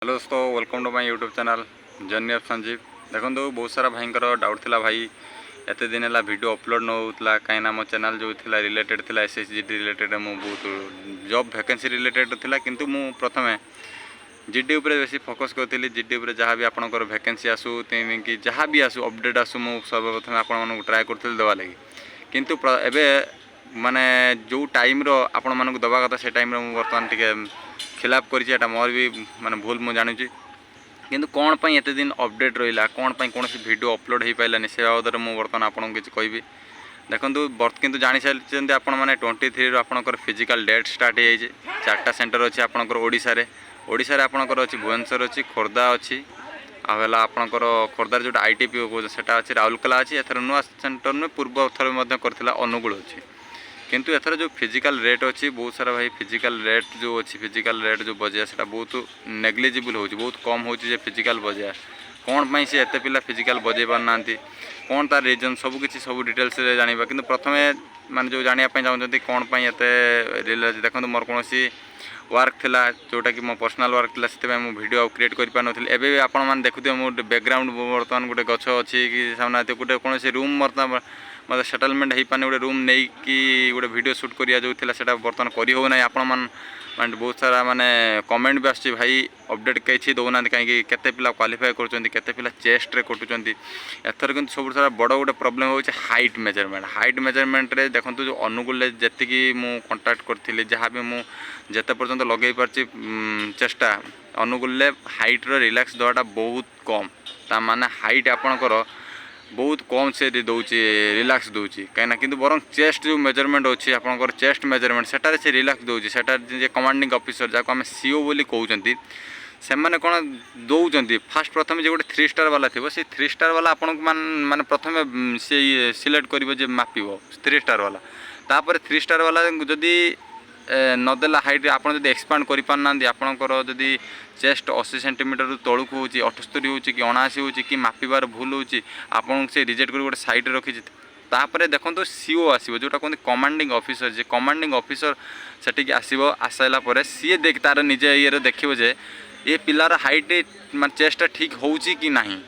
Hello दोस्तों, welcome to my YouTube channel journey of Sanjeev. देखो बहुत सारा भाई डाउट थिला भाई एत दिन है वीडियो अपलोड न होता कहीं मो चैनल जो थिला रिलेटेड थिला एसएसजीडी रिलेटेड मु बहुत जॉब वैकेंसी रिलेटेड थिला किंतु मु प्रथमे जीडी उपरे बेसी फोकस करथिली। जीडी उपरे जहाँ भी आपनकर वैकेंसी आसू कि जहाँ भी आसू अपडेट आसू मु सर्वप्रथम आपण ट्राए करथिल देवा लगी किंतु एबे माने जो टाइम रो आपण मानक दबा कथा से टाइम रो मु वर्तमान टिके खिलाफ कर मोर भी माने भूल मुझे जानुची किंतु कौन पाई एते दिन अपडेट रहिला कौन पाई कौन वीडियो अपलोड हो पारानी से बाबद में बर्तमान आपको किसी कहबी। देखो किंतु जानी सारी आपण मैंने 23 रो आपनकर फिजिकल डेट स्टार्ट हो जाए। 4टा सेंटर अच्छी आपनकर ओडिशा रे आपनकर अच्छी भुवनेश्वर अच्छी खोर्धा अच्छी आला आपनकर खोर्धार जो आईटीपी कहते सेटा अच्छी राउरकेला अच्छी एथर नुआ सेंटर नु पूर्व थर करथिला अनुगुल अच्छी किंतु एथर जो फिजिकल रेट अच्छी बहुत सारा भाई फिजिकल रेट जो अच्छी फिजिकल रेट जो बजाया से बहुत नेग्लिजिबल हो बहुत कम हो फिजिकल बजाया कौन पाई से एत पिला फिजिकल बजे पारना कौन तार रीजन सबकि सब डिटेल्स जाना कि प्रथमे माने जो जानापी चाहते कौन पाई एत देखो मोर कौन वर्क थिला जोटा कि मो पर्सनल वर्क थिला से मु वीडियो क्रिएट कर पार नथिल। एबे भी आपण मान देखुथे मो बैकग्राउंड बर्तमान गोटे गछ अच्छी कि सामने गोटे कौन रूम बर्तमान मतलब सेटलमेंट हो पाने गोटे रूम नहीं कि गोटे वीडियो शूट करिया जो थिला सेटा बर्तमान करी हो ना आपण मान माने बहुत सारा माने कमेंट भी आछी भाई अपडेट कहीं दौना कहीं केते पिला क्वालिफाई करछन्ती केते पिला चेस्ट रे कटुचन्ती एथर किंतु सब सारा बड़ गोटे प्रॉब्लम होचे हाइट मेजरमेंट रे देखंतु जो अनुगुल जेतिकी मु कांटेक्ट करथिले जहाँ भी मु जेते पर्यंत लगे पारछि चेष्टा अनुगुल हाइट रो रिलैक्स दवाटा बहुत कम ता माने हाइट आपणकर बहुत कम से दौची रिलैक्स दौची कहीं कि बरं चेस्ट जो मेजरमेंट अच्छी आपंकर चेस्ट मेजरमेंट सेटारे से रिलैक्स दौची सेटा जे कमांडिंग ऑफिसर जहाँ आम सीओ बोली कहते से मैंने कौन दौरान फास्ट प्रथम जो गोटे 3 स्टार वाला थी से 3 स्टार वाला आपन माने प्रथम से सिलेक्ट कर मापिब 3 स्टार वाला तापर 3 स्टार वाला जदि नदेला हाइट आप एक्सपांड कर पारना आपणकर जदि चेस्ट 80 सेंटीमीटर तौक हो 78 हो कि 79 हो कि मापिबार भूल हो आपन से रिजेक्ट कर गोटे साइड रखी तापर देखो सीओ आसो जोटा कहते कमांडिंग ऑफिसर जे कमांडिंग ऑफिसर सेटिक आसो आसाला सी देख तार निजे ये देखिए जे ये पिलार हाइट मान चेस्टा ठीक हो कि नहीं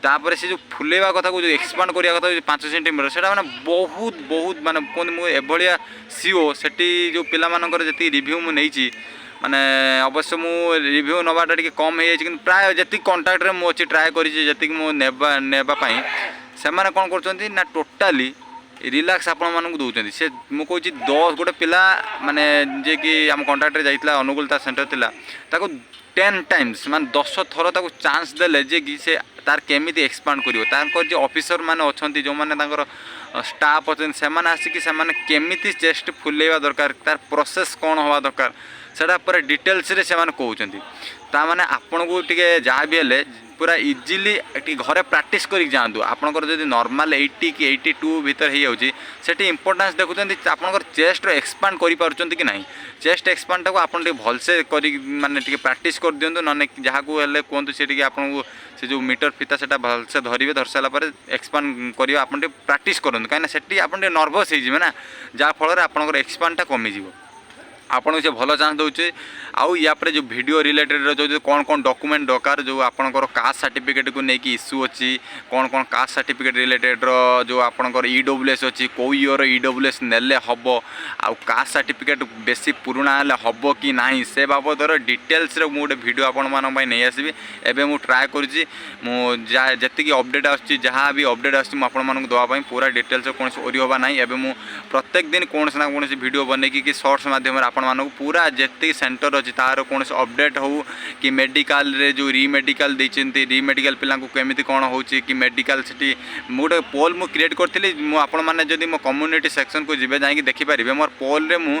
तापर से जो फुलेवा कथा को जो एक्सपांड करिया कथा 5 सेंटीमीटर से मैंने बहुत बहुत माने कहते मुझे एभलिया सीओ सेठी जो पिला मानकर जी रिव्यू मुझे माने अवश्य मु रिव्यू नवाटा टी कम हो जाए प्राय जी कंटाक्ट में मुझे ट्राए करवाई से मैंने कौन कर टोटाली रिलैक्स आपण मानक दौरान से मुझे 10 गोटे पिला माने जे कि आम कंटाक्ट में जाइला अनुगुलता सेंटर थिला ताको 10 टाइम्स मान 10 थर ताको चांस देले जे कि से तार केमिति एक्सपांड करिवो तार जो ऑफिसर माने अछंती जो माने तांकर स्टाफ अछंती से माने आसी कि से माने केमिति चेस्ट फुलेवा दरकार तार प्रोसेस कौन हवा दरकार सेटा पूरा डिटेल्स रे से माने कहउचंती ता माने आपन को टिके जहाँ भी हेले पूरा इजिली घरे प्रैक्टिस कर जातु आपंकर जब नॉर्मल 80 कि 82 भीतर हो जाती इंपोर्टेंस देखुं आपंकर चेस्ट एक्सपांड कर कि नहीं चेस्ट एक्सपांड टाक आप भलसे कर माने प्रैक्टिस कर दिंतु ना जहाँ को कहतु सी आपको से जो मीटर फीता से भलसे धरवे धर सारापर एक्सपांड कर आप प्रैक्टिस करूँ कहीं आप नर्भस हो ना जहाँफल आपंकर एक्सपांडटा कमिज आपन से भल चांस दूचे आउ या जो वीडियो रिलेटेड जो कौन कौन डॉक्यूमेंट दरकार जो आपनकर कास्ट सर्टिफिकेट को लेकिन इश्यू अच्छी कौन कौन कास्ट सर्टिफिकेट रिलेटेड जो आपनकर ईडब्ल्यूएस अच्छी कौ ईयर ईडब्ल्यूएस नेले हम आउ कास्ट सर्टिफिकेट बेसी पुराना हेले हम कि नहीं से बाबदर डिटेल्स गोटे वीडियो आपण नहीं आसबि एबे मु ट्राए करुँची जी अपडेट आसुच्ची जहाँ भी अपडेट आसुच्ची आपण देवाई पूरा डिटेल्स कौन ओरी हवा ना एबे मु प्रत्येक दिन कौन ना कौन वीडियो बनैकी कि शॉर्ट्स माध्यम मानक पूरा जितनी सेंटर अच्छी तार कौन अपडेट हो कि मेडिकल रे जो रीमेडिकल देते रीमेडिकल पिला केमी कौन हो कि मेडिकल से गोटे पोल मु क्रिएट करी मुझे मो कम्युनिटी सेक्शन को जी जाकि देखिपारे मोर पोल रे मु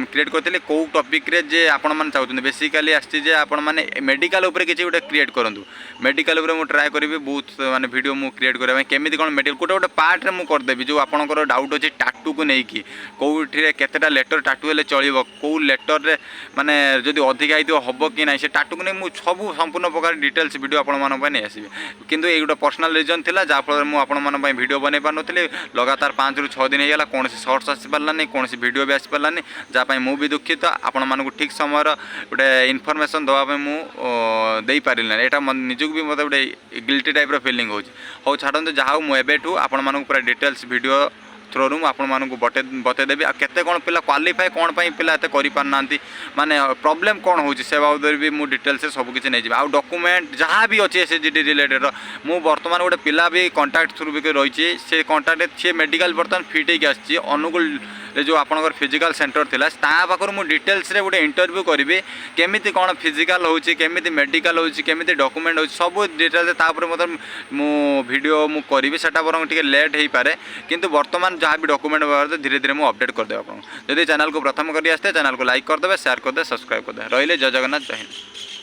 क्रिएट करी कौ टॉपिक रे जे आपण मैंने चाहते बेसिकाली आसचे आपण मैंने मेडिकल उपर किसी गोटे क्रिएट करूँ मेडिकल उपर मुझे ट्राए करी बहुत माने वीडियो मु क्रिएट करने केमी कौन मेडिकल गोटे गोटे पार्ट रे मु करदेवी जो आपंकर डाउट अच्छे टाटू को लेकिन कौटे केतेटा लेटर टाटू हेले चलो कौ लेटर रे माने जदि अधिका होइतो हबो कि नाही से टाटू नै मु सब संपूर्ण प्रकार डिटेल्स वीडियो आपण मानन पय नै आसीबे किंतु ए गोटे पर्सनल रीजन थिला जा फल मु आपण मानन पय वीडियो बनै पार नथिले लगातार 5 रु 6 दिन हे गेला कोनसी शॉर्ट्स आसी पारला नै कोनसी वीडियो भी आसी पारला नै जा पय मु भी दुखित आपण मानकु ठीक समय गोटे इनफॉरमेशन दवा पय मु देई पारिला एटा निजुक भी मते गोटे गिल्टी टाइप रो फीलिंग होची हो छाडन जहाँ मु एबेठू आपण मानकु पूरा डिटेल्स वीडियो थ्रोरू आपण मानकु बतेदेवी आ केते कोन पिला क्वालिफाई कोन पई पिला एते करि पार नांती माने प्रॉब्लम कोन होची से बाबद भी मु डिटेल्स से सब किछ नै जिबा आ डॉक्यूमेंट जहाँ भी अछि एसएचजीडी रिलेटेड मु वर्तमान गोटे पिला भी कांटेक्ट थ्रू भी रहिछि से कांटेक्ट से मेडिकल वर्तमान फिट हे आछि अनुगुल जो आपनकर फिजिकल सेंटर थिला ता पाखर मु डिटेल्स रे गोटे इंटरव्यू करिवे केमिति कोन फिजिकल होची केमिति मेडिकल होची केमिति डॉक्यूमेंट होची सब डिटेल्स तापर मतलब मु वीडियो मु करिवे सेटा बरंग टिके लेट हेई पारे किंतु वर्तमान जहाँ भी डॉक्यूमेंट व्यवहार धीरे धीरे मु अपडेट कर देबा आपन जदि चैनल को प्रथम करी आस्ते चैनल को लाइक कर देबे शेयर कर दे सब्सक्राइब कर दे रहिले जय जगन्नाथ जय हिंद।